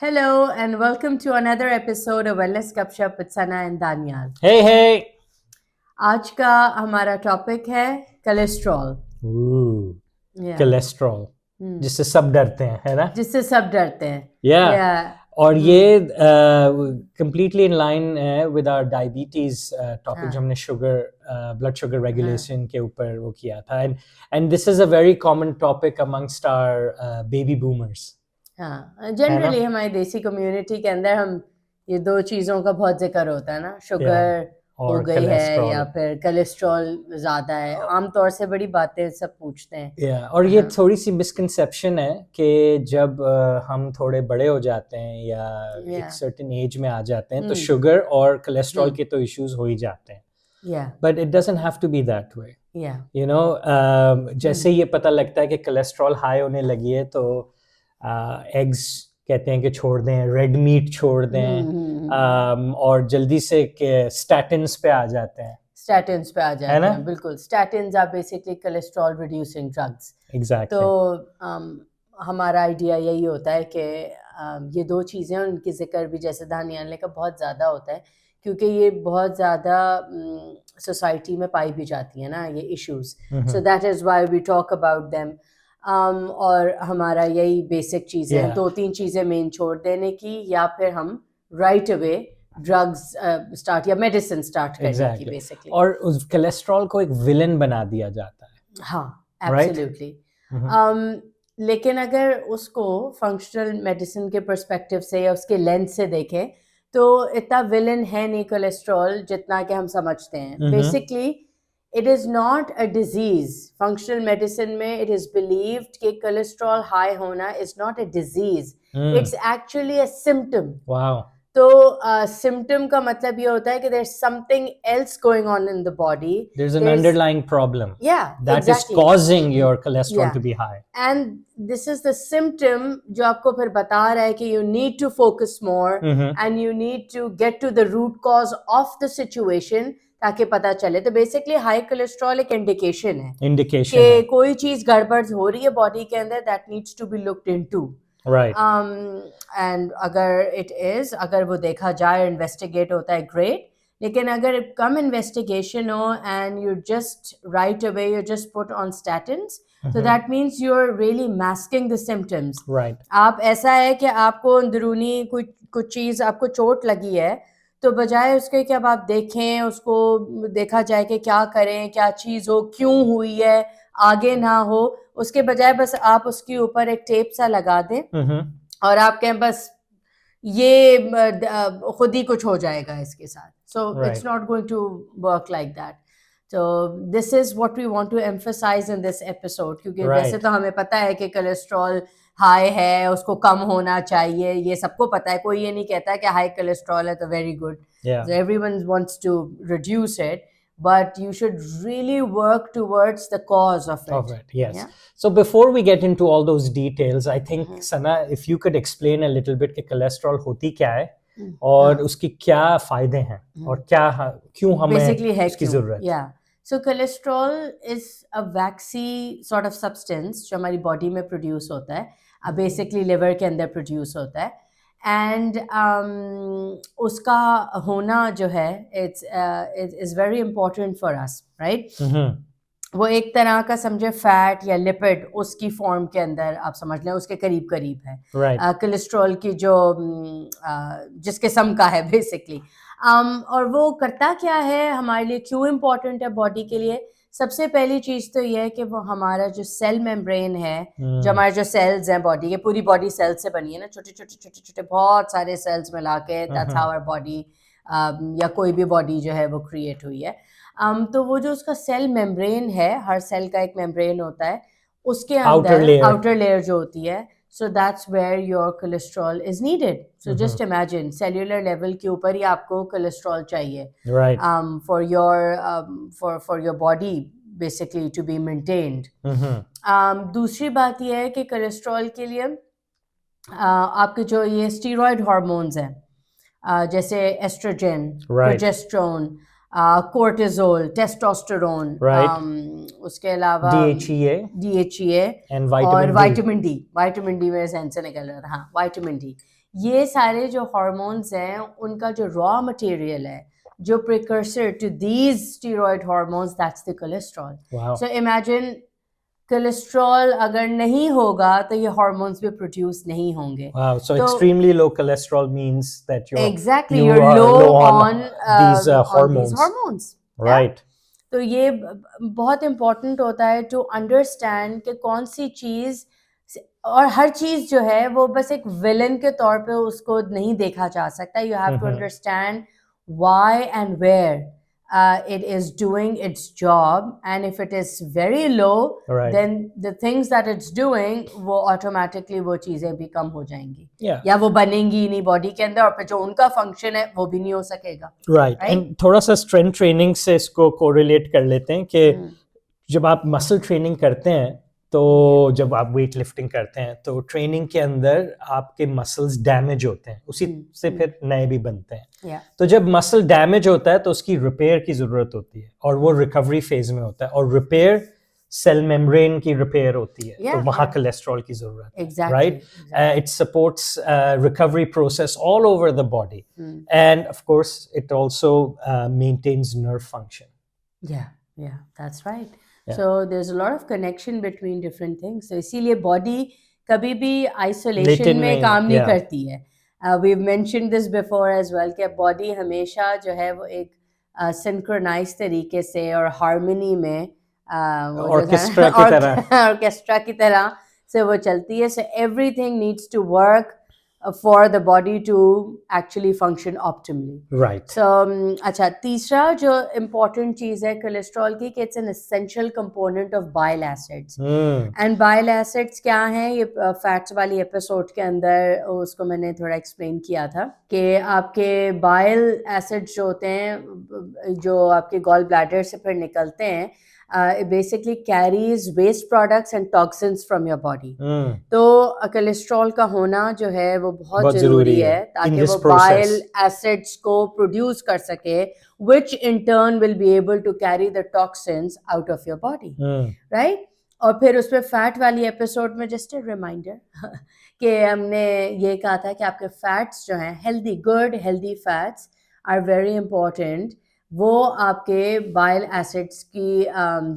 Hello and welcome to another episode of Wellness Gupshup with Sana and Daniel. Hey, hey. आज का हमारा topic है cholesterol, cholesterol जिससे सब डरते हैं, है ना? जिससे सब डरते हैं. Yeah. और ये completely in line है with our diabetes topic जो हमने blood sugar regulation के ऊपर वो किया था, and this is a very common topic amongst our baby boomers. हाँ, जनरली हमारी देसी कम्युनिटी के अंदर हम ये दो चीज़ों का बहुत जिक्र होता है ना, शुगर हो गई है या फिर कोलेस्ट्रॉल ज़्यादा है. आमतौर से बड़ी बातें सब पूछते हैं. और ये थोड़ी सी मिसकंसेप्शन है कि जब हम थोड़े बड़े हो जाते हैं या एक सर्टेन एज में आ जाते हैं तो शुगर और कोलेस्ट्रॉल के तो इश्यूज हो ही जाते हैं. But it doesn't have to be that way. You know, जैसे ये पता लगता है कि कोलेस्ट्रॉल हाई होने लगी है तो एग्स कहते हैं कि छोड़ दें, रेड मीट छोड़ दें, और जल्दी से स्टैटिन्स पे आ जाते हैं. स्टैटिन्स पे आ जाते हैं, बिल्कुल. Statins are basically cholesterol reducing drugs. Exactly. तो हमारा आइडिया यही होता है कि ये दो चीज़ें उनकी जिक्र भी जैसे दानियाल ने कहा बहुत ज़्यादा होता है क्योंकि ये बहुत ज़्यादा सोसाइटी में पाई भी जाती है ना ये issues. So that is why we talk about them. और हमारा यही बेसिक चीज़ है, दो तीन चीज़ें मेन छोड़ देने की या फिर हम राइट अवे ड्रग्स स्टार्ट या मेडिसिन स्टार्ट करने की बेसिकली. और उस कोलेस्ट्रॉल को एक विलन बना दिया जाता है. हाँ, एब्सोल्युटली. लेकिन अगर उसको फंक्शनल मेडिसिन के पर्सपेक्टिव से या उसके लेंस से देखें तो इतना विलन है नहीं कोलेस्ट्रॉल जितना कि हम समझते हैं. Basically it is not a disease. Functional medicine में it is believed कि cholesterol high होना is not a disease. It's actually a symptom. Wow. तो symptom का मतलब ये होता है कि there's something else going on in the body. There's an underlying problem. Yeah, that exactly. is causing your cholesterol to be high. And this is the symptom जो आपको फिर बता रहा है कि you need to focus more and you need to get to the root cause of the situation ताकि पता चले. तो बेसिकली हाई कोलेस्ट्रॉल एक इंडिकेशन है कि कोई चीज गड़बड़ हो रही है बॉडी के अंदर that needs to be looked into. Right. And अगर वो देखा जाए इन्वेस्टिगेट होता है ग्रेट. लेकिन अगर कम इन्वेस्टिगेशन हो and you just right away you just put on statins तो that means you are really masking the symptoms. Right. आप ऐसा है कि आपको अंदरूनी कुछ चीज आपको चोट लगी है तो बजाय उसके कि अब आप देखें उसको देखा जाए कि क्या करें, क्या चीज़ हो, क्यों हुई है, आगे ना हो, उसके बजाय बस आप उसके ऊपर एक टेप सा लगा दें और आप कहें बस ये खुद ही कुछ हो जाएगा इसके साथ. So it's not going to work like that. तो this is what we want to emphasize in this episode क्योंकि वैसे तो हमें पता है कि कोलेस्ट्रॉल हाई है उसको कम होना चाहिए, ये सबको पता है. कोई ये नहीं कहता कि हाई कोलेस्ट्रॉल है तो very good. Everyone wants to reduce it, but you should really work towards the cause of it. Yes. Yeah? So before we get into all those details, I think Sana, if you could explain a little bit कि cholesterol होती क्या है और उसकी क्या फायदे हैं और क्यों हमें इसकी जरूरत है. Yeah. So cholesterol is a waxy sort of substance जो हमारी बॉडी में प्रोड्यूस होता है. बेसिकली लिवर के अंदर प्रोड्यूस होता है एंड उसका होना जो है it's very important for us, right. वो एक तरह का समझे फैट या लिपिड उसकी फॉर्म के अंदर आप समझ लें उसके करीब करीब है. कोलेस्ट्रॉल की जो जिस किस्म का है बेसिकली. और वो करता क्या है हमारे लिए, क्यों इम्पोर्टेंट है बॉडी के लिए. सबसे पहली चीज तो ये है कि वो हमारा जो सेल मेम्ब्रेन है, जो हमारे जो सेल्स हैं बॉडी के, पूरी बॉडी सेल से बनी है ना, छोटे छोटे छोटे छोटे बहुत सारे सेल्स मिला के दैट्स हाउ आवर बॉडी या कोई भी बॉडी जो है वो क्रिएट हुई है. तो वो जो उसका सेल मेम्ब्रेन है, हर सेल का एक मेम्ब्रेन होता है, उसके अंदर आउटर लेयर जो होती है, so that's where your cholesterol is needed. So just imagine cellular level के ऊपर ही आपको cholesterol चाहिए, right, for your body basically to be maintained. दूसरी बात ये है कि cholesterol के लिए आपके जो ये steroid hormones हैं जैसे estrogen, progesterone, cortisol, testosterone, उसके अलावा DHEA and और vitamin D मेरे सेंस से निकल रहा था. हाँ, vitamin D ये सारे जो हार्मोन्स हैं उनका जो रॉ मटेरियल है, जो precursor to these steroid hormones, that's the cholesterol. So imagine cholesterol अगर नहीं होगा तो ये हार्मोन्स भी प्रोड्यूस नहीं होंगे. Wow, so तो extremely low cholesterol means that exactly you you're are low on these on hormones. these hormones. Right. तो ये बहुत इम्पोर्टेंट होता है टू अंडरस्टैंड कि कौन सी चीज़, और हर चीज़ जो है वो बस एक विलन के तौर पे उसको नहीं देखा जा सकता. You have to understand why and where it is doing its job, and if it is very low, Right. then the things that it's doing वो automatically वो चीज़ें भी कम हो जाएंगी. Yeah. या वो बनेंगी नहीं बॉडी के अंदर, और फिर जो उनका फंक्शन है वो भी नहीं हो सकेगा. Right. And थोड़ा सा स्ट्रेंथ ट्रेनिंग से इसको कोरिलेट कर लेते हैं कि जब आप मसल ट्रेनिंग करते हैं, तो जब आप वेट लिफ्टिंग करते हैं तो ट्रेनिंग के अंदर आपके मसल्स डैमेज होते हैं, उसी से फिर नए भी बनते हैं. तो जब मसल डैमेज होता है तो उसकी रिपेयर की ज़रूरत होती है, और वो रिकवरी फेज में होता है, और रिपेयर सेल मेम्ब्रेन की रिपेयर होती है. तो वहाँ कोलेस्ट्रॉल की ज़रूरत है. Right. It supports recovery process all over the body, and of course it also maintains nerve function. Yeah, that's right. So there's a lot of connection between different things. So इसीलिए body कभी भी isolation में काम नहीं करती है. We've mentioned this before as well कि body हमेशा जो है वो एक synchronized तरीके से और harmony में orchestra की तरह से वो चलती है. So everything needs to work for the body to actually function optimally. Right. So अच्छा, तीसरा जो important चीज़ है कोलेस्ट्रॉल की, कि it's an essential component of bile acids. And bile acids क्या हैं, ये फैट्स वाली एपिसोड के अंदर उसको मैंने थोड़ा एक्सप्लेन किया था कि आपके bile acids जो होते हैं, जो आपके गॉल ब्लैडर से फिर निकलते हैं, it basically carries waste products and toxins from your body. तो कोलेस्ट्रॉल का होना जो है वो बहुत ज़रूरी है ताकि वो bile acids को प्रोड्यूस कर सके, which in turn will be able to carry the toxins out of your body. Right? और फिर उसमें फैट वाली एपिसोड में जस्ट ए रिमाइंडर कि हमने ये कहा था कि आपके फैट्स जो हैं, healthy good healthy fats are very important. वो आपके बाइल एसिड्स की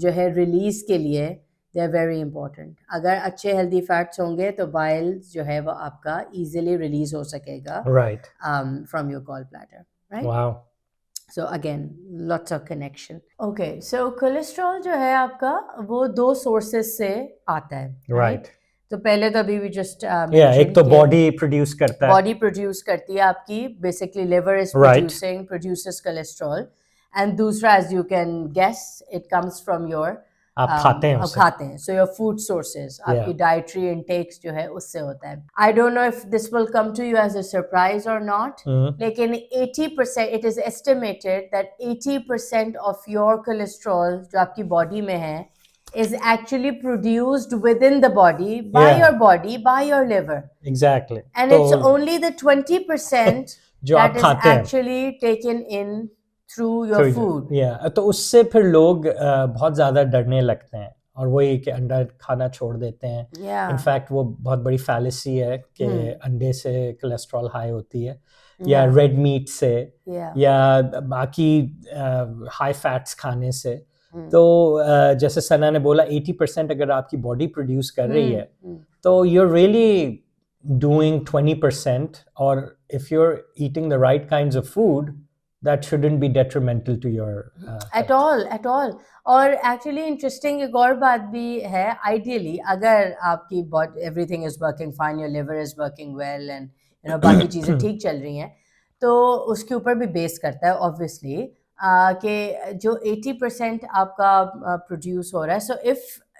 जो है रिलीज के लिए दे आर वेरी इंपॉर्टेंट. अगर अच्छे हेल्दी फैट्स होंगे तो बाइल जो है वो आपका इजीली रिलीज हो सकेगा from your gall bladder. Right. Wow. So again lots of connection. Okay, so cholesterol जो है आपका वो दो सोर्सेस से आता है. राइट. तो पहले तो अभी भी जस्ट एक तो बॉडी प्रोड्यूस करता है, बॉडी प्रोड्यूस करती है आपकी, basically liver is produces cholesterol. And दूसरा, as you can guess, it comes from your आप खाते हैं. सो योर फूड सोर्सेज, आपकी डाइटरी इनटेक्स जो है उससे होता है. I don't know if this will come to you as a surprise और नॉट, लेकिन 80%, it is estimated that 80% of your cholesterol जो आपकी बॉडी में है is actually produced within the body by your body, by your liver. Exactly. And it's only the 20% that is actually taken in through your food. Yeah. तो उससे फिर लोग बहुत ज़्यादा डरने लगते हैं, और वही कि अंडा खाना छोड़ देते हैं. इनफैक्ट वो बहुत बड़ी फैलेसी है कि अंडे से कोलेस्ट्रॉल हाई होती है, या रेड मीट से, या बाकी हाई फैट्स खाने से. तो जैसे सना ने बोला 80% अगर आपकी बॉडी प्रोड्यूस कर रही है तो you're really doing 20%, और if you're eating the right kinds of food that shouldn't be detrimental to your at all. और एक्चुअली इंटरेस्टिंग एक और बात भी है, आइडियली अगर आपकी body everything is working fine, your liver is working well, and you know बाकी चीज़ें ठीक चल रही हैं, तो उसके ऊपर भी बेस करता है ऑब्वियसली कि जो 80% आपका प्रोड्यूस हो रहा है. So if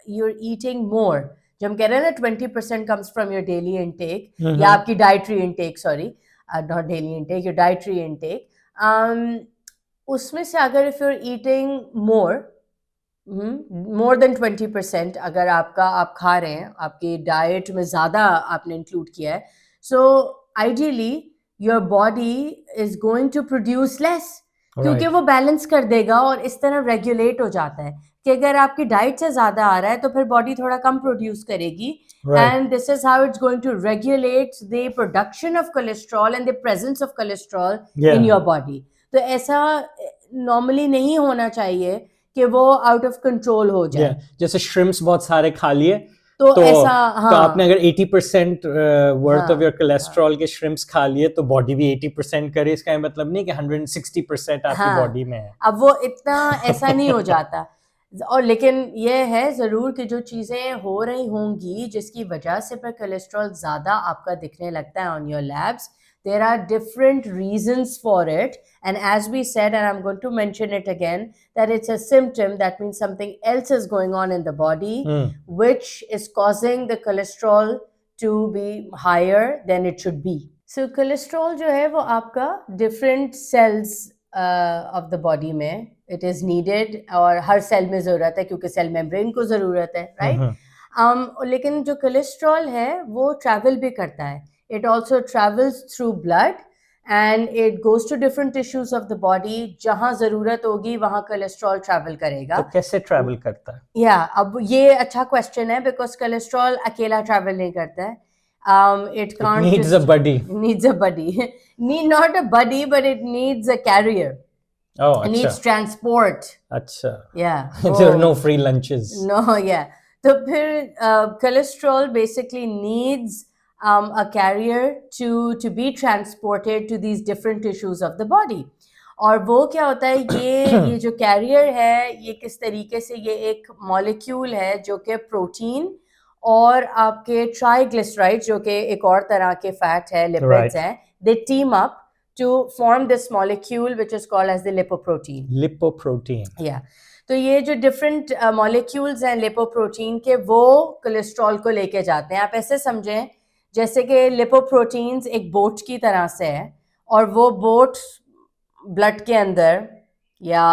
you are eating more, जो हम कह रहे हैं ना 20% comes from your daily intake, या आपकी dietary intake, sorry not daily intake, your dietary intake, उसमें से अगर if you are eating more than 20%, अगर आप खा रहे हैं, आपकी डाइट में ज़्यादा आपने इंक्लूड किया है, so ideally your body is going to produce less. क्योंकि वो बैलेंस कर देगा और इस तरह रेगुलेट हो जाता है कि अगर आपकी डाइट से ज्यादा आ रहा है तो फिर बॉडी थोड़ा कम प्रोड्यूस करेगी and this is how it's going to regulate the production of cholesterol and the presence of cholesterol in your body. तो ऐसा नॉर्मली नहीं होना चाहिए कि वो आउट ऑफ कंट्रोल हो जाए। जैसे श्रिम्प्स बहुत सारे खा लिए तो ऐसा, हाँ, तो आपने अगर 80% वर्थ ऑफ योर कोलेस्ट्रॉल के श्रिम्प्स खा लिए तो बॉडी भी 80% करे, इसका मतलब नहीं कि 160% आपकी बॉडी में है। अब वो इतना ऐसा नहीं हो जाता। और लेकिन ये है ज़रूर कि जो चीज़ें हो रही होंगी जिसकी वजह से पर कोलेस्ट्रॉल ज़्यादा आपका दिखने लगता है on your labs, there are different reasons for it, and as we said, and I'm going to mention it again, that it's a symptom, that means something else is going on in the body which is causing the cholesterol to be higher than it should be. So cholesterol जो है वो आपका different cells of the body में it is needed, और हर cell में ज़रूरत है क्योंकि सेल मेम्ब्रेन को ज़रूरत है, right? लेकिन जो कोलेस्ट्रॉल है वो ट्रैवल भी करता है। It also travels through blood and it goes to different tissues of the body. जहाँ ज़रूरत होगी वहाँ कोलेस्ट्रॉल ट्रैवल करेगा। तो कैसे ट्रैवल करता है? अब ये अच्छा क्वेश्चन है बिकॉज कोलेस्ट्रॉल अकेला ट्रैवल नहीं करता है। It can't needs a buddy. Needs a buddy. Not a buddy, but it needs a carrier. Oh, it needs transport. अच्छा. Yeah. There are no free lunches. No, yeah. तो फिर cholesterol basically needs a carrier to be transported to these different tissues of the body. और वो क्या होता है, ये जो कैरियर है ये किस तरीके से, ये एक मॉलिक्यूल है जो कि प्रोटीन और आपके ट्राइग्लिसराइड जो कि एक और तरह के फैट है, लिपिड्स हैं, they team up to form this molecule which is called as the lipoprotein. Lipoprotein. Yeah. तो ये जो different molecules हैं lipoprotein के, वो कोलेस्ट्रॉल को लेके जाते हैं। आप ऐसे समझें जैसे कि lipoproteins एक बोट की तरह से है और वो बोट ब्लड के अंदर या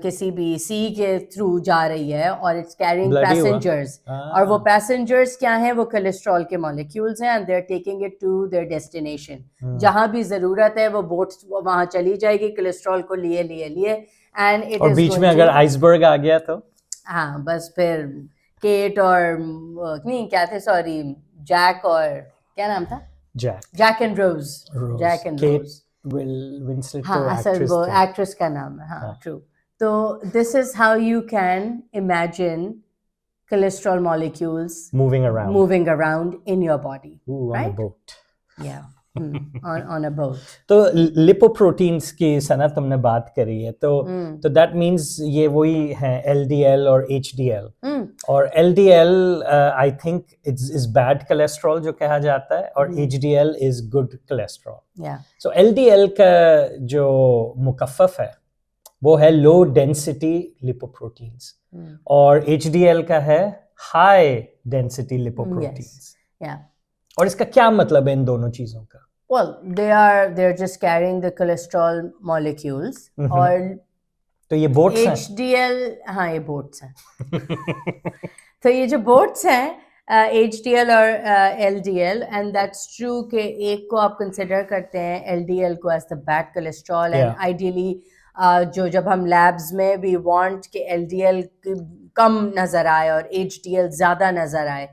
किसी भी सी के थ्रू जा रही है और इट्स कैरिंग पैसेंजर्स, और वो पैसेंजर्स क्या हैं, वो कोलेस्ट्रॉल के मॉलिक्यूल्स हैं and they are taking it to their destination. जहां भी जरूरत है वो बोट वहां चली जाएगी कोलेस्ट्रॉल को लिए एंड इट और बीच में अगर आइसबर्ग आ गया तो हाँ बस फिर केट और नहीं क्या थे, सॉरी जैक, और क्या नाम था, जैक एंड रोज विंसलेट असल वो एक्ट्रेस का नाम है, हाँ ट्रू। तो this is how you can imagine cholesterol molecules moving around in your body. Right? On a boat. Yeah. on a boat. तो लिपोप्रोटीन्स की सना तुमने बात करी है, तो दैट मींस ये वही है LDL और HDL, और LDL I think is bad cholesterol जो कहा जाता है, और HDL is good cholesterol. So LDL का जो मुकफ़फ़ है वो है लो डेंसिटी लिपोप्रोटीन्स, और HDL का है हाई डेंसिटी लिपोप्रोटीन्स। और इसका क्या मतलब है इन दोनों चीजों का? Well, they're just carrying the cholesterol molecules. और तो ये बोट्स हैं? HDL, हाँ ये बोट्स हैं। तो ये जो बोट्स हैं HDL और LDL, एंड दैट्स ट्रू कि एक को आप कंसिडर करते हैं LDL को as the bad cholesterol, and ideally जो जब हम लैब्स में वी वांट कि LDL कम नजर आए और HDL ज्यादा नजर आए,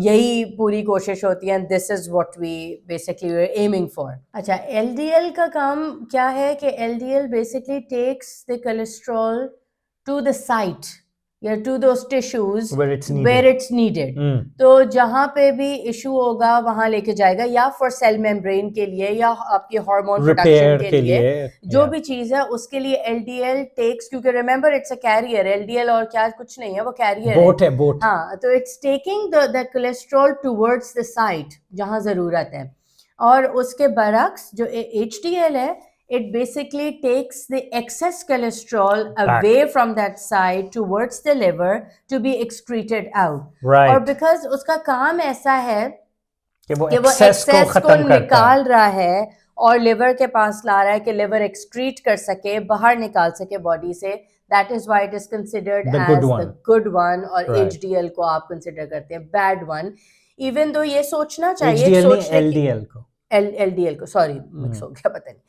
यही पूरी कोशिश होती है, this is what we basically we are aiming for. अच्छा, LDL का काम क्या है कि LDL basically takes the cholesterol to the site या to those tissues where it's needed. तो जहाँ पे भी इशू होगा वहां लेके जाएगा, या फॉर सेल मेम्ब्रेन के लिए या आपके हार्मोन प्रोडक्शन के लिए जो भी चीज है उसके लिए LDL टेक्स, क्योंकि remember it's a carrier, LDL और क्या कुछ नहीं है, वो कैरियर है, बोट। हाँ, तो it's taking the cholesterol towards the site जहाँ जरूरत है, और उसके बरक्स जो HDL है, it basically takes the excess cholesterol away from that side towards the liver to be excreted out. Right. और because उसका काम ऐसा है कि वो excess को निकाल रहा है और liver के पास ला रहा है कि liver excrete कर सके, बाहर निकाल सके body से, that is why it is considered as the good one, और HDL को आप consider करते हैं bad one, even though ये सोचना चाहिए, HDL नहीं LDL को, LDL को, sorry mix हो गया, पता नहीं।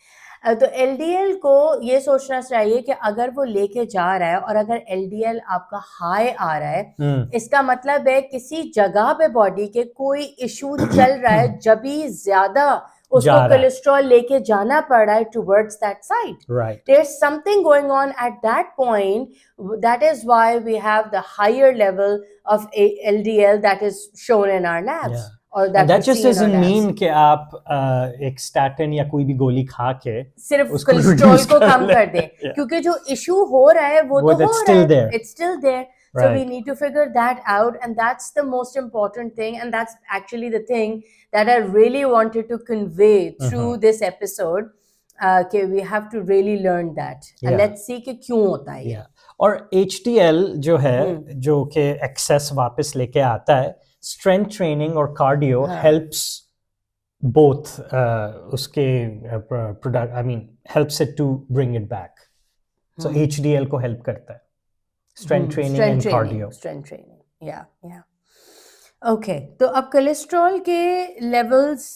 तो LDL को ये सोचना चाहिए कि अगर वो लेके जा रहा है और अगर LDL आपका हाई आ रहा है, इसका मतलब है किसी जगह पे बॉडी के कोई इशू चल रहा है, जब भी ज्यादा उसको कोलेस्ट्रॉल लेके जाना पड़ रहा है towards that side. Right. There's something going on at that point. That is why we have the higher level of LDL that is shown in our labs. Yeah. And that just doesn't mean कि आप एक statin या कोई भी गोली खा के सिर्फ कोलेस्ट्रॉल को कम कर दें, क्योंकि जो इशू हो रहा है वो तो हो रहा है, it's still there. So we need to figure that out, and that's the most important thing, and that's actually the thing that I really wanted to convey through this episode. कि we have to really learn that, and let's see कि क्यों होता है ये. और HDL जो है जो कि एक्सेस वापस लेके आता है, strength training or cardio helps both उसके helps it to bring it back. So HDL को help करता है. Strength training and cardio. Strength training, yeah. Okay, तो अब कोलेस्ट्रॉल के levels,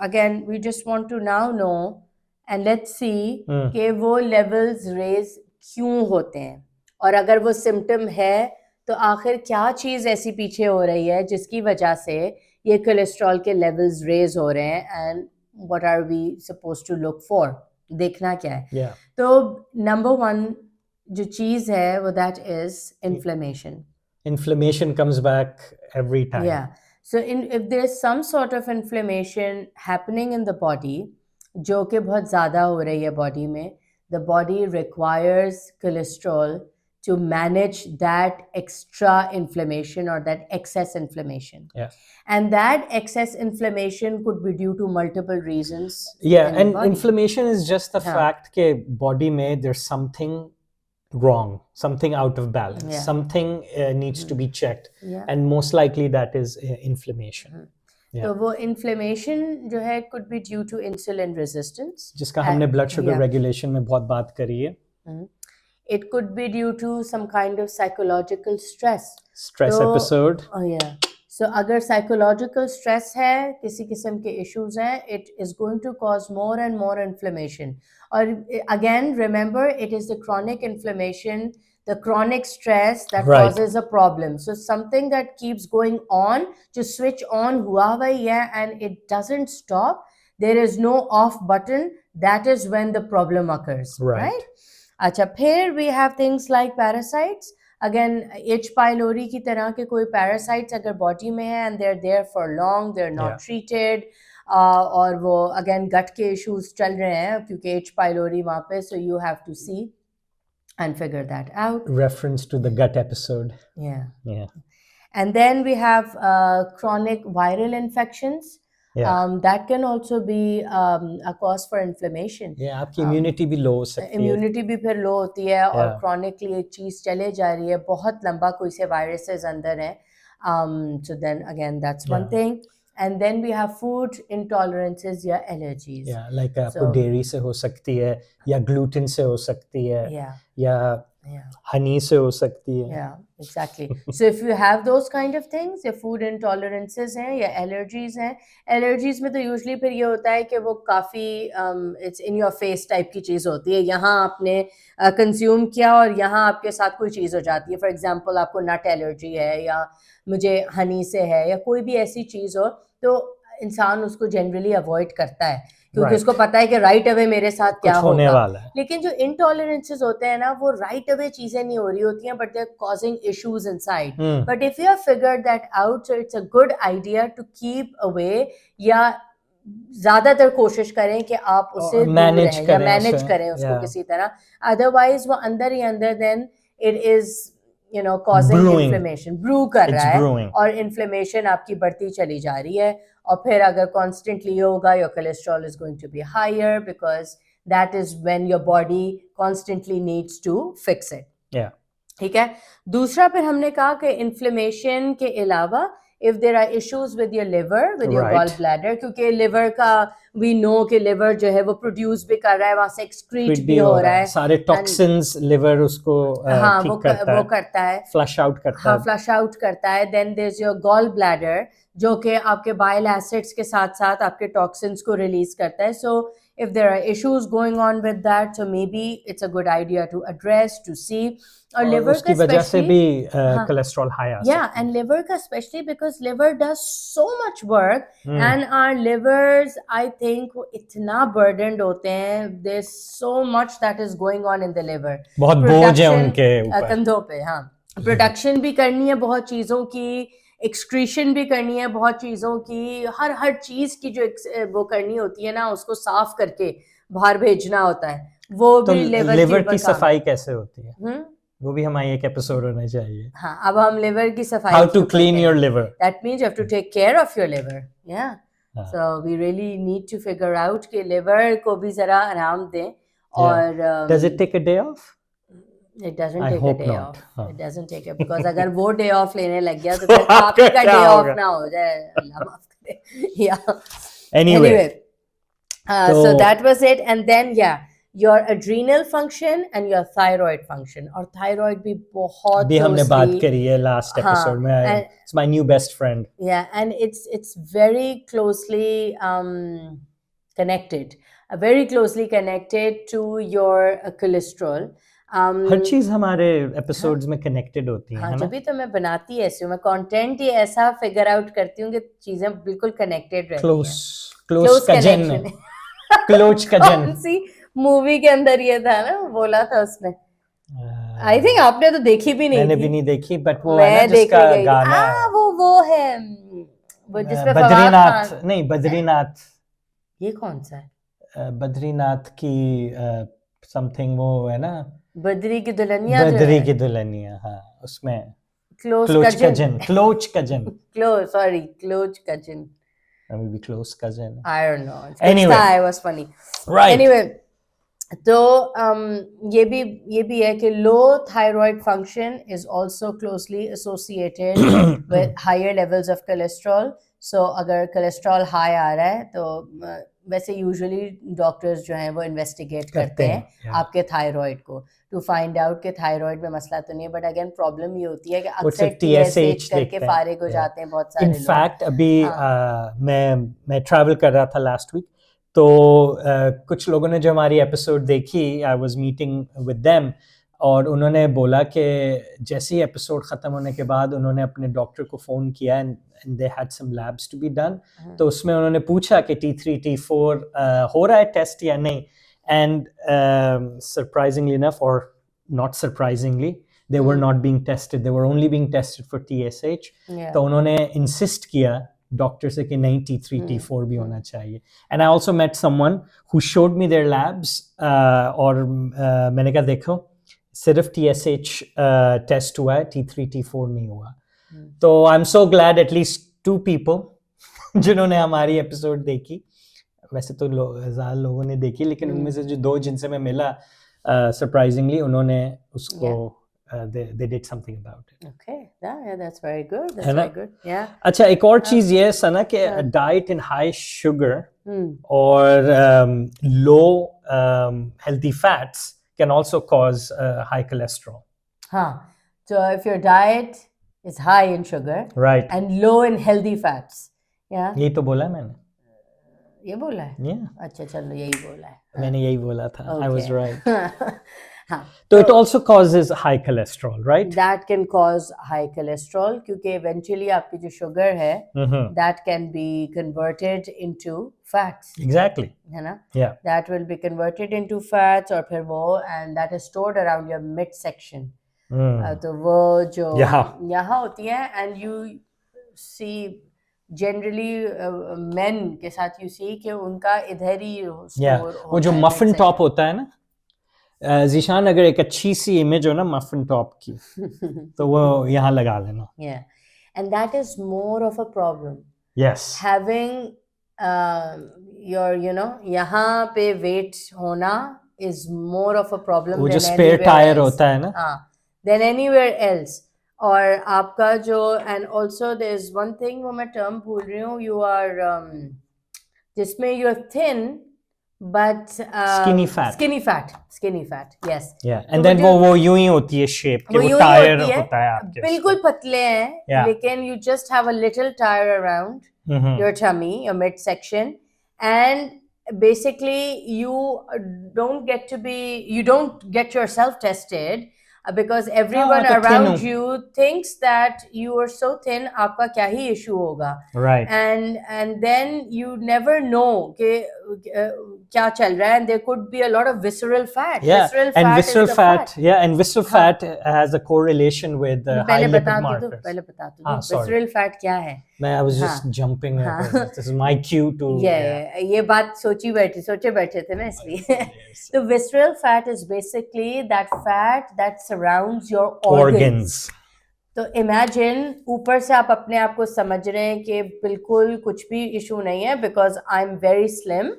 again we just want to now know and let's see कि वो levels raise क्यों होते हैं, और अगर वो symptom है तो आखिर क्या चीज़ ऐसी पीछे हो रही है जिसकी वजह से ये कोलेस्ट्रॉल के लेवल्स रेज हो रहे हैं, and what are we supposed to look for, देखना क्या है. तो नंबर 1 जो चीज़ है वो that is inflammation. Inflammation comes back every time. Yeah. So if there is some sort of inflammation happening in the body जो कि बहुत ज़्यादा हो रही है बॉडी में, the body requires cholesterol to manage that extra inflammation or that excess inflammation. Yeah. And that excess inflammation could be due to multiple reasons. Yeah, and inflammation is just the fact that body mein there's something wrong, something out of balance, something needs to be checked, and most likely that is inflammation. तो वो inflammation जो है could be due to insulin resistance, जिसका हमने blood sugar regulation में बहुत बात करी है. It could be due to some kind of psychological stress episode. Oh yeah. So अगर psychological stress है, किसी किस्म के issues हैं, it is going to cause more and more inflammation. और again remember, it is the chronic inflammation, the chronic stress that causes a problem. So something that keeps going on, just switch on हुआ हुआ है and it doesn't stop, there is no off button, that is when the problem occurs. Right? अच्छा, फिर we have things like parasites. Again, H. pylori की तरह के कोई parasites अगर body में है and they're there for long, they're not treated, और वो again gut के issues चल रहे हैं क्योंकि H. pylori वहाँ पे, so you have to see and figure that out. Reference to the gut episode. Yeah. And then we have chronic viral infections. That can also be a cause for inflammation. Yeah, आपकी immunity भी low हो सकती है. Immunity भी फिर low होती है और chronically एक चीज़ चले जा रही है, बहुत लंबा कोई से viruses अंदर हैं. So then again that's one thing. And then we have food intolerances या allergies. Yeah, like आपको dairy से हो सकती है, या gluten से हो सकती है, या honey से हो सकती है. Yeah, exactly. So if you have those kind of things, या food intolerances हैं या allergies हैं, allergies में तो usually फिर ये होता है कि वो काफ़ी it's in your face type की चीज़ होती है. यहाँ आपने consume किया और यहाँ आपके साथ कोई चीज़ हो जाती है. For example, आपको nut allergy है या मुझे honey से है या कोई भी ऐसी चीज़ हो, तो इंसान उसको generally avoid करता है क्योंकि उसको पता है कि राइट अवे मेरे साथ क्या होने वाला है. लेकिन जो इंटॉलरेंसेस होते हैं ना, वो राइट अवे चीजें नहीं हो रही होती हैं, but they are causing issues inside. But if you have figured that out, so it's a good idea to keep away, या ज्यादातर कोशिश करें कि आप उसे मैनेज करें उसको किसी तरह. अदरवाइज वो अंदर ही अंदर then it is causing inflammation, brew कर रहा है और inflammation आपकी बढ़ती चली जा रही है, और फिर अगर constantly होगा, your cholesterol is going to be higher because that is when your body constantly needs to fix it. ठीक है. दूसरा फिर हमने कहा कि inflammation के अलावा if there are issues with your liver, with your gallbladder, क्योंकि liver का we know कि liver जो है वो produce भी कर रहा है, वहाँ से excrete भी हो रहा है, सारे toxins liver उसको ठीक करता है, वो करता है, flush out करता है. flush out करता है. Then there's your gallbladder जो कि आपके बाइल एसिड्स के साथ साथ आपके टॉक्सिन्स को रिलीज करता है. सो if there are issues going on with that, so maybe it's a good idea to address, to see. और liver उसकी वजह से भी कोलेस्ट्रॉल हाई आ सकता है. Yeah, and liver का especially because liver does so much work and our livers, I think, इतना burdened होते हैं. There's so much that is going on in the liver. बहुत बोझ है उनके ऊपर. कंधों पे. हाँ, प्रोडक्शन भी करनी है बहुत चीज़ों की, एक्सक्रीशन भी करनी है बहुत चीज़ों की, हर चीज़ की जो वो करनी होती है ना, उसको साफ करके बाहर भेजना होता है. वो तो भी लिवर की सफाई कैसे होती है? वो भी हमारा एक एपिसोड होना चाहिए. हाँ, अब हम लिवर की सफाई. How to clean your liver. That means you have to take care of your liver. Yeah. So we really need to figure out कि liver को भी जरा आराम दें. और does it take a day off? It doesn't take a day off. It doesn't take it because अगर वो day off लेने लग गया तो फिर आपका day off ना हो जाए. अल्लाह माफ करे. Yeah. Anyway. So that was it, and then your adrenal function and your thyroid function. और thyroid भी बहुत भी हमने बात करी है last episode में. It's my new best friend. Yeah, and it's very closely connected, very closely connected to your cholesterol. हर चीज हमारे एपिसोड्स में कनेक्टेड होती है. हाँ, जब भी तो मैं बनाती ऐसी हूँ, मैं कंटेंट ही ऐसा फिगर आउट करती हूँ कि चीजें बिल्कुल कनेक्टेड रहती हैं. Close cousin. Close cousin. सी मूवी के अंदर ये था ना, बोला था उसने. आई थिंक आपने तो देखी भी नहीं. मैंने भी नहीं देखी, बट वो है ना जिसका गाना है. वो है वो जिसमें बद्रीनाथ. नहीं, बद्रीनाथ. ये कौन सा है? बद्रीनाथ की समथिंग वो है ना, बद्री की दुल्हनिया. बद्री की दुल्हनिया. हाँ, उसमें close cousin. Close cousin. Close cousin. Maybe close cousin. I don't know. Anyway, it was funny. Right. Anyway, तो ये भी है कि low thyroid function is also closely associated with higher levels of cholesterol. So अगर cholesterol high आ रहा है तो वैसे यूजुअली डॉक्टर्स जो हैं वो इन्वेस्टिगेट करते हैं आपके थायराइड को टू फाइंड आउट कि थायराइड में मसला तो नहीं है. बट अगेन प्रॉब्लम ये होती है कि अक्सर TSH करके फारिग हो जाते हैं बहुत सारे लोग. इनफैक्ट अभी मैं ट्रैवल कर रहा था लास्ट वीक, तो कुछ लोगों ने जो हमारी एपिसोड देखी, I was meeting with them, और उन्होंने बोला कि जैसे ही एपिसोड ख़त्म होने के बाद उन्होंने अपने डॉक्टर को फ़ोन किया and they had some labs to be done. तो उसमें उन्होंने पूछा कि T3 T4 हो रहा है टेस्ट या नहीं. एंड सरप्राइजिंगली इनफ, और not surprisingly, they were not being tested. They were only being tested for TSH. तो उन्होंने इंसिस्ट किया डॉक्टर से कि नहीं, T3 T4 भी होना चाहिए. And I also met someone who showed me their labs, और मैंने कहा देखो सिर्फ TSH टेस्ट हुआ है, T3 T4 नहीं हुआ. तो I am so glad at least 2 people जिन्होंने हमारी एपिसोड देखी. वैसे तो ज़्यादा लोगों ने देखी, लेकिन उनमें से जो 2 जिनसे मैं मिला, सरप्राइजिंगली उन्होंने उसको they did something about it. Okay, yeah, that's very good. That's very good. Yeah. अच्छा, एक और चीज ये है सना कि डाइट इन हाई शुगर और low healthy fats can also cause high cholesterol. So if your diet is high in sugar, right, and low in healthy fats, यही तो बोला है मैंने. ये बोला है? अच्छा, चलो यही बोला है. मैंने यही बोला था. I was right. So it also causes high cholesterol, right? That can cause high cholesterol क्योंकि eventually आपकी जो sugar है, that can be converted into fats. Exactly. है ना? Yeah. That will be converted into fats और फिर वो, and that is stored around your midsection. तो वो जो यहाँ होती है, and you see generally men के साथ you see कि उनका इधर ही store वो जो muffin top होता है ना, ज़ीशान, अगर एक अच्छी सी इमेज हो ना मफिन टॉप की, तो वो यहाँ लगा लेना. Yeah, and that is more of a problem. Yes. Having your यहाँ पे weight होना is more of a problem. वो जो spare tire होता है ना, than anywhere else. और आपका जो, and also there is one thing वो मैं term भूल रही हूँ, you are जिसमें you are thin but Skinny fat, yes. yeah, and then वो यूं ही होती है shape कि वो tire होता है आपके, बिल्कुल पतले हैं, लेकिन you just have a little tire around your tummy, your midsection, and basically you don't get yourself tested because everyone around you thinks that you are so thin, आपका क्या ही issue होगा, right? And then you never know कि क्या चल रहा है, and there could be a lot of visceral fat. Visceral fat has a correlation with high lipid markers. पहले बता दो visceral fat क्या है. I was just jumping. This is my cue to. ये बात सोचे बैठे थे ना इसलिए. So visceral fat is basically that fat that surrounds your organs. तो imagine ऊपर से आप अपने आप को समझ रहे हैं कि बिल्कुल कुछ भी इशू नहीं है because I'm very slim,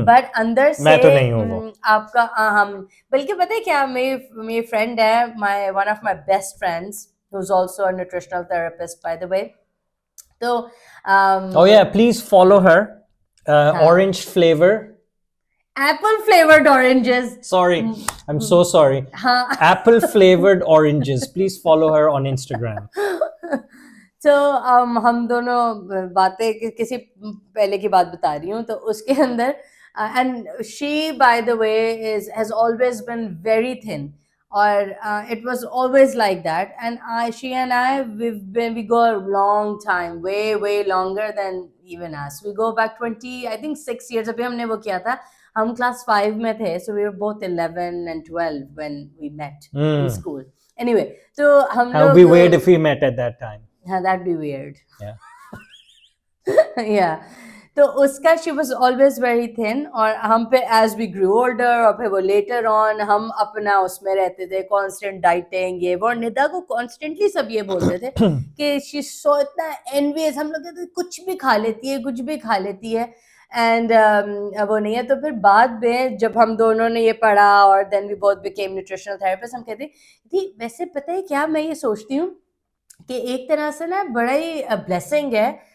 but अंदर से मैं तो नहीं हूँ आपका हम बल्कि पता है क्या, मेरी friend है, one of my best friends who's also a nutritional therapist by the way. So oh yeah, please follow her. Orange flavor, apple flavored oranges. Sorry, I'm so sorry. Apple flavored oranges. Please follow her on Instagram. So हम दोनों बातें किसी पहले की बात बता रही हूँ, तो उसके अंदर and she by the way has always been very thin, or it was always like that, and she and I we go a long time, way longer than even us. We go back 6 years. अभी हमने वो किया था, हम class 5 में थे, so we were both 11 and 12 when we met in school. Anyway, so हम How be weird if we met at that time. That'd be weird. Yeah. Yeah. तो उसका she was always very thin, और हम पे as we grew older, और फिर वो later on हम अपना उसमें रहते थे, constant dieting ये वो, और निदा को constantly सब ये बोलते थे कि she's so इतना envious, हम लोग कहते कुछ भी खा लेती है and वो नहीं है. तो फिर बाद में जब हम दोनों ने ये पढ़ा और then we both became nutritional therapists, हम कहते थी वैसे पता है क्या, मैं ये सोचती हूँ कि एक तरह से ना बड़ा ही blessing है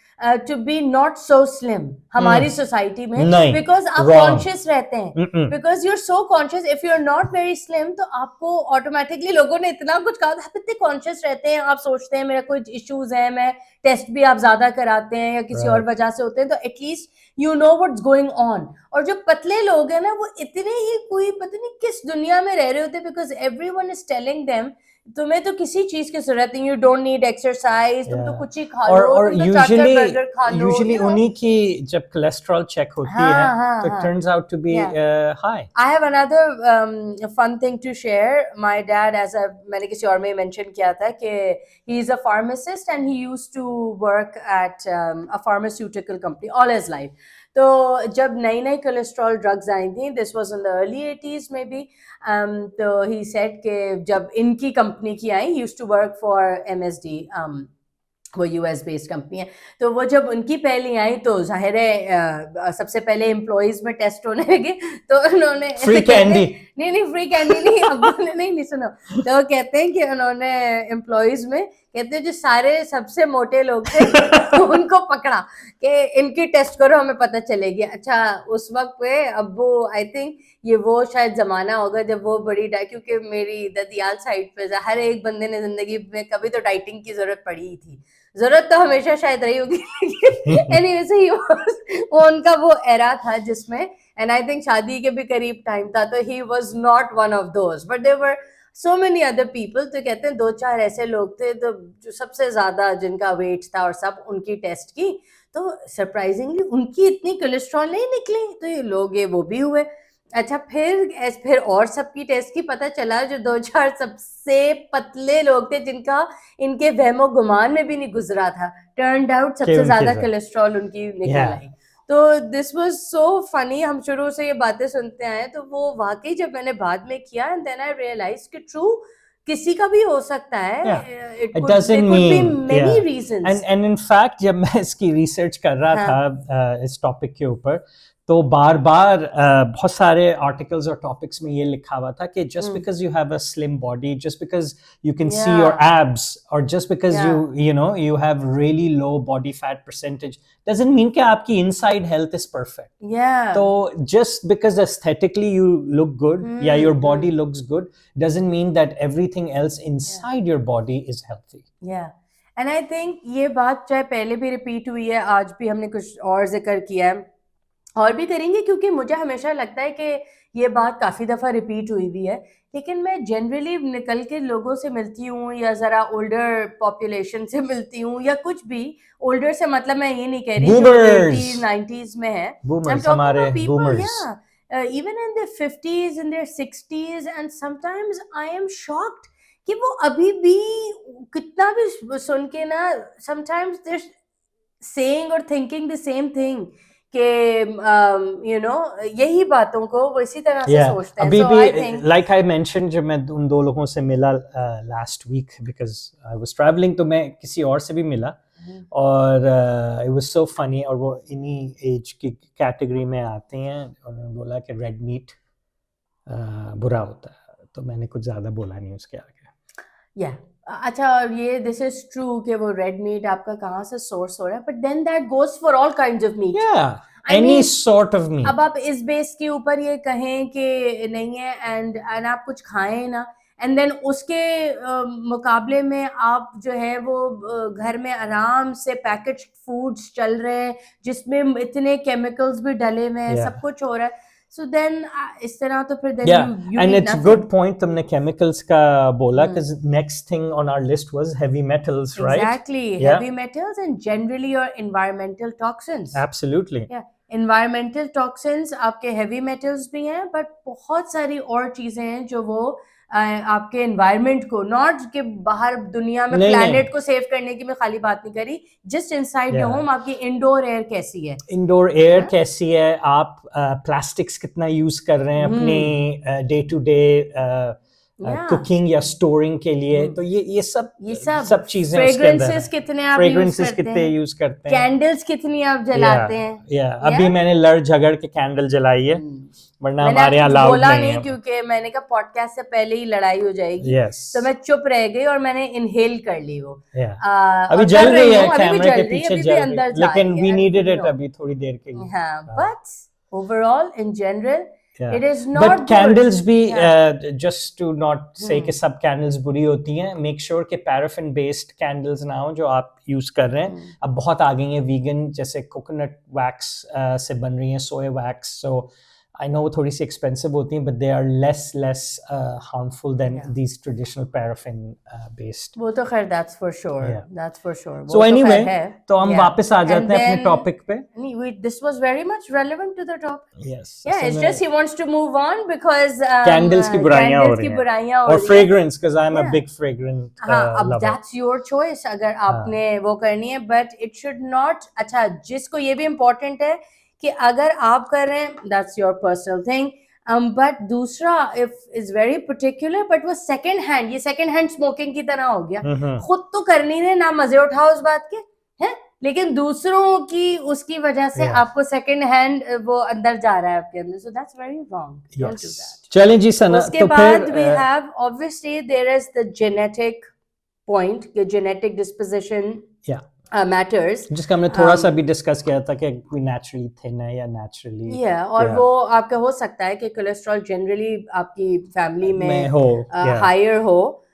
to be not so slim हमारी सोसाइटी में, because आप कॉन्शियस रहते हैं, because you're so conscious. If you're not very slim तो आपको ऑटोमेटिकली लोगों ने इतना कुछ कहा, आप इतने कॉन्शियस रहते हैं, आप सोचते हैं मेरा कोई इश्यूज है, मैं टेस्ट भी आप ज्यादा कराते हैं या किसी और वजह से होते हैं, तो at least you know what's going on. और जो पतले लोग हैं ना, वो इतने ही कोई पता नहीं किस दुनिया में रह रहे होते, because everyone is telling them तुम्हें तो किसी चीज की जरूरत नहीं, यू डोंट नीड एक्सरसाइज, तुम तो कुछ ही खा लो, और तुम तो चाट बर्गर खा लो. यूजुअली उन्हीं की जब कोलेस्ट्रॉल चेक होती है तो turns out to be high. I have another fun thing to share. My dad मैंने किसी और में मेंशन किया था कि he is a pharmacist and he used to work at a pharmaceutical company all his life. तो जब नई कोलेस्ट्रॉल ड्रग्स आई थी, this was in the early 80s may be, तो ही सेड कि जब इनकी कंपनी की आई, he used to work for MSD, वो US बेस्ड कंपनी है, तो वो जब उनकी पहली आई तो जाहिर है सबसे पहले एम्प्लॉइज में टेस्ट होने लगे, तो उन्होंने फ्री कैंडी नहीं फ्री कैंडी नहीं, अब नहीं सुनो, तो कहते हैं कि उन्होंने एम्प्लॉइज में कहते हैं जो सारे सबसे मोटे लोग थे उनको पकड़ा कि इनकी टेस्ट करो, हमें पता चलेगी. अच्छा उस वक्त पे अब वो आई थिंक ये वो शायद जमाना होगा जब वो बड़ी क्योंकि मेरी ददियाल साइड पे हर एक बंदे ने जिंदगी में कभी तो डाइटिंग की जरूरत पड़ी ही थी, जरूरत तो हमेशा शायद रही होगी, एनीवेज वो उनका वो एरा था जिसमें, एंड आई थिंक शादी के भी करीब टाइम था, तो he was not one of those, but there were so many other people. तो कहते हैं 2-4 ऐसे लोग थे तो जो सबसे ज्यादा जिनका वेट था और सब उनकी टेस्ट की, तो सरप्राइजिंगली उनकी इतनी कोलेस्ट्रॉल नहीं निकली, तो ये लोग वो भी हुए. अच्छा फिर और सबकी टेस्ट की, पता चला जो 2-4 सबसे पतले लोग थे जिनका इनके वहमो गुमान में भी नहीं गुजरा था, टर्न्ड आउट सबसे ज्यादा कोलेस्ट्रॉल उनकी निकल आई. तो दिस वाज सो फनी. हम शुरू से ये बातें सुनते आए, तो वो वाकई जब मैंने बाद में किया, एंड देन आई रियलाइज कि ट्रू किसी का भी हो सकता है. It doesn't mean many reasons. And in fact जब मैं इसकी रिसर्च कर रहा था इस टॉपिक के ऊपर, तो बार बार बहुत सारे आर्टिकल्स और टॉपिक्स में ये लिखा हुआ था कि just because you have a slim body, just because you can see your abs, और just because you have really low body fat percentage doesn't mean कि आपकी inside health is perfect. तो just because aesthetically you look good, your body looks good, doesn't mean that everything else inside your body is healthy. And I think ये बात चाहे पहले भी repeat हुई है, आज भी हमने कुछ और जिक्र किया है और भी करेंगे, क्योंकि मुझे हमेशा लगता है कि ये बात काफ़ी दफ़ा रिपीट हुई भी है, लेकिन मैं जनरली निकल के लोगों से मिलती हूँ या ज़रा ओल्डर पॉपुलेशन से मिलती हूँ या कुछ भी, ओल्डर से मतलब मैं ये नहीं कह रही जो 80s 90s में है, हमारे boomers, even in their 50s in their 60s, and sometimes I am shocked कि वो अभी भी कितना भी सुन के ना, sometimes they're saying or thinking the same thing कि यही बातों को वो इसी तरह से सोचते हैं. अभी भी like I mentioned, जब मैं उन दो लोगों से मिला last week because I was traveling, तो मैं किसी और से भी मिला और it was so funny, और वो इन्हीं एज की कैटेगरी में आते हैं, उन्होंने बोला कि रेड मीट बुरा होता है, तो मैंने कुछ ज़्यादा बोला नहीं उसके आगे. अच्छा, और ये दिस इज ट्रू कि वो रेड मीट आपका कहाँ से सोर्स हो रहा है, but then that goes for all kinds of meat, any sort of meat. अब आप इस बेस के ऊपर ये कहें कि नहीं है एंड आप कुछ खाएं ना, एंड देन उसके मुकाबले में आप जो है वो घर में आराम से पैकेज फूड्स चल रहे हैं जिसमें इतने केमिकल्स भी डले हुए हैं, सब कुछ हो रहा है. So then इस तरह तो फिर then you and need it's nothing. good point तुमने chemicals का बोला, because next thing on our list was heavy metals, right? Exactly, heavy metals and generally your environmental toxins. Absolutely. Environmental toxins आपके heavy metals भी हैं, but बहुत सारी और चीजें हैं जो वो आपके एनवायरनमेंट को, नॉट के बाहर दुनिया में प्लैनेट को सेव करने की मैं खाली बात नहीं करी, जस्ट इनसाइड योर होम आपकी इंडोर एयर कैसी है, इंडोर एयर कैसी है, आप प्लास्टिक्स कितना यूज कर रहे हैं अपने डे टू डे कुकिंग या स्टोरिंग के लिए, तो ये सब चीजें, फ्रेग्रेंसेस कितने आप यूज करते हैं, कैंडल्स कितनी आप जलाते हैं. अभी मैंने लड़ झगड़ के कैंडल जलाई है, वरना हमारे यहाँ अलाउड नहीं है, क्योंकि मैंने कहा पॉडकास्ट से पहले ही लड़ाई हो जाएगी. तो मैं चुप रह गई और मैंने इनहेल कर ली वो. अभी जल रही है कैमरे के पीछे जल रही है, लेकिन वी नीडेड इट अभी थोड़ी देर के लिए. But overall in general it is not but candles भी just to not say कि सब candles बुरी होती हैं, make sure कि paraffin based candles ना हो जो आप यूज कर रहे हैं. अब बहुत आ गई हैं vegan, जैसे coconut wax से बन रही हैं, soy wax, so I know वो थोड़ी सी expensive होती हैं, but they are less harmful than these traditional paraffin based. वो तो खैर that's for sure. So anyway, तो हम वापस आ जाते हैं अपने टॉपिक पे. This was very much relevant to the topic. Yes. It's just he wants to move on because candles की बुराइयां हो रही हैं, और fragrance, because I am a big fragrant lover. That's your choice अगर आपने वो करनी है, but it should not. अच्छा, जिसको ये भी important है कि अगर आप कर रहे हैं, that's your personal thing. But दूसरा if is very particular, but वो second hand, ये second hand smoking की तरह हो गया. खुद तो करनी है ना, मजे उठाओ उस बात के, हैं, लेकिन दूसरों की उसकी वजह से आपको second hand वो अंदर जा रहा है आपके अंदर. So that's very wrong. Don't do that. चलें जी सना, उसके बाद we have obviously there is the genetic point, the genetic disposition. Matters, जिसका हमने थोड़ा सा भी डिस्कस किया था कि कोई नेचुरली थिन है या नेचुरली और वो आपका हो सकता है कि कोलेस्ट्रॉल जनरली आपकी फैमिली में हो हायर हो,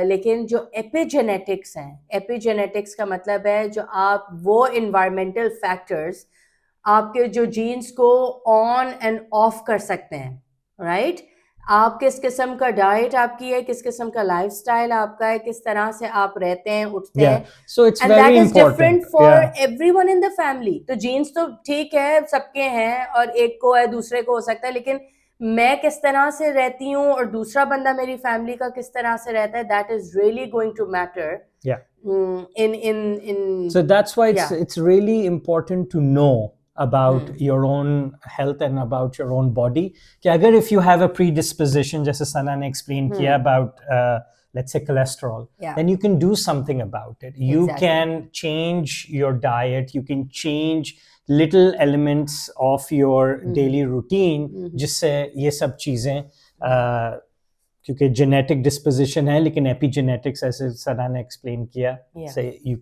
लेकिन जो एपिजेनेटिक्स हैं, एपिजेनेटिक्स का मतलब है जो आप वो इन्वायरमेंटल फैक्टर्स आपके जो जीन्स को ऑन एंड ऑफ कर सकते हैं, राइट? आप किस किस्म का डाइट आपकी है, किस किस्म का लाइफस्टाइल आपका है, किस तरह से आप रहते हैं, उठते हैं, so it's very important. Different for everyone in the family. तो जीन्स तो ठीक है सबके हैं और एक को है दूसरे को हो सकता है, लेकिन मैं किस तरह से रहती हूँ और दूसरा बंदा मेरी फैमिली का किस तरह से रहता है, that is really going to matter. So that's why it's really important to know about your own health and about your own body. कि अगर if you have a predisposition, जैसे सना ने explain किया about let's say cholesterol, Yeah. then you can do something about it. You Exactly. can change your diet, you can change little elements of your daily routine जिससे ये सब चीजें क्योंकि genetic disposition है लेकिन epigenetics ऐसे सना ने explain किया से you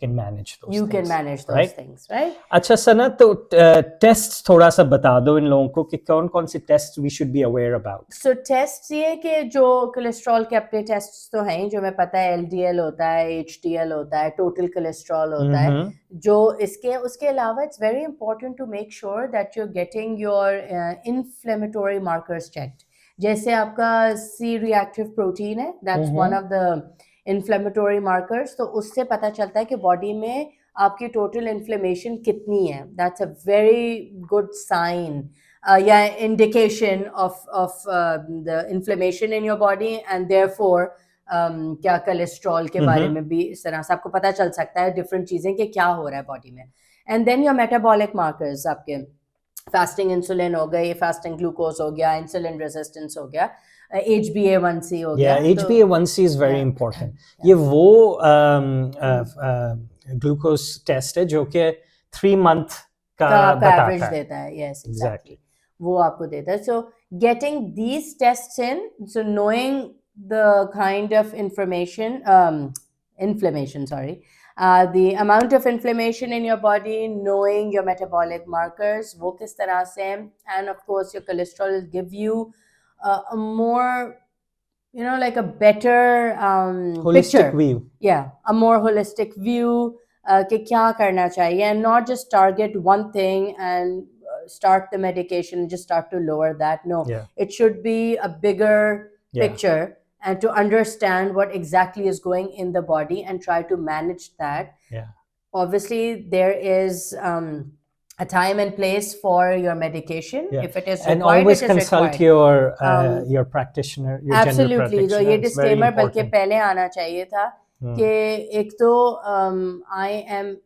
can manage those You things. can manage those right? things, right? अच्छा सना तो टेस्ट थोड़ा सा बता दो इन लोगों को कि कौन कौन से test we should be aware about. So test ये कि जो कोलेस्ट्रॉल के अपने टेस्ट तो हैं जो हमें पता है LDL होता है, HDL होता है, टोटल कोलेस्ट्रॉल होता है, जो इसके उसके अलावा it's very important to make sure that you're getting your inflammatory markers checked. जैसे आपका C reactive protein है, that's one of the inflammatory markers, तो उससे पता चलता है कि बॉडी में आपकी टोटल इन्फ्लेमेशन कितनी है. That's a very good sign. Yeah, indication of the inflammation in your body, and therefore क्या कोलेस्ट्रॉल के बारे में भी इस तरह से आपको पता चल सकता है डिफरेंट चीजें कि क्या हो रहा है बॉडी में. And then your metabolic markers आपके फास्टिंग इंसुलिन हो गई, फास्टिंग ग्लूकोज हो गया, इंसुलिन रेजिस्टेंस हो गया, HbA1c हो गया. Yeah, HbA1c is very important. ये वो ग्लूकोज टेस्ट है जो कि 3 month का एवरेज देता है. Yes, exactly. वो आपको देता है. So getting these tests in, so knowing the kind of inflammation, the amount of inflammation in your body, knowing your metabolic markers, वो किस तरह से, and of course your cholesterol will give you a more, like a better holistic picture. view. Yeah, a more holistic view कि क्या करना चाहिए, and not just target one thing and start the medication and just start to lower that. No, it should be a bigger picture, and to understand what exactly is going in the body and try to manage that. Obviously there is a time and place for your medication if it is required, and always consult required. your practitioner, your absolutely. general practitioner. तो ये disclaimer बल्कि पहले आना चाहिए था कि एक तो I am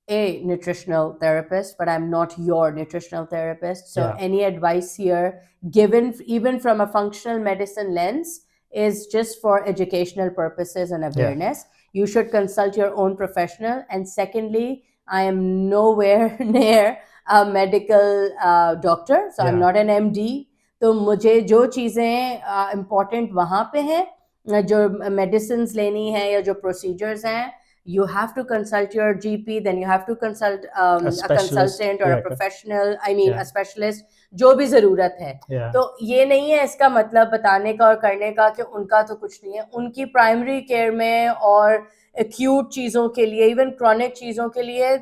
a nutritional therapist, but I'm not your nutritional therapist. So any advice here given even from a functional medicine lens is just for educational purposes and awareness. You should consult your own professional. And secondly, I am nowhere near a medical doctor. So I'm not an MD. तो मुझे जो चीज़ें important वहाँ पे हैं, जो medicines लेनी है या जो procedures हैं, you have to consult your GP, then you have to consult a consultant or a professional, a specialist, जो भी ज़रूरत है. तो ये नहीं है इसका मतलब बताने का और करने का कि उनका तो कुछ नहीं है. उनकी प्राइमरी केयर में और acute चीज़ों के लिए, even chronic चीज़ों के लिए,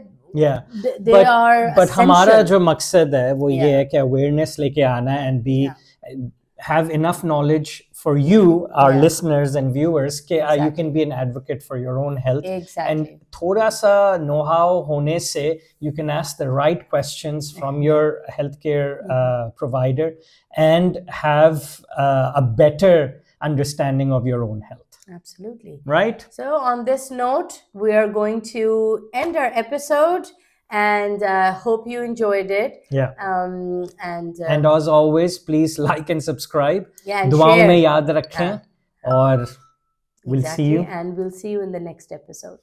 they are but essential. हमारा जो मकसद है वो ये है कि awareness लेके आना है and have enough knowledge for you, our listeners and viewers, कि you can be an advocate for your own health. And थोड़ा सा know-how होने से you can ask the right questions from your healthcare provider and have a better understanding of your own health. Absolutely. Right? So on this note, we are going to end our episode. And hope you enjoyed it. And as always, please like and subscribe. And दुआओं share. में याद रखें और we'll see you. And we'll see you in the next episode.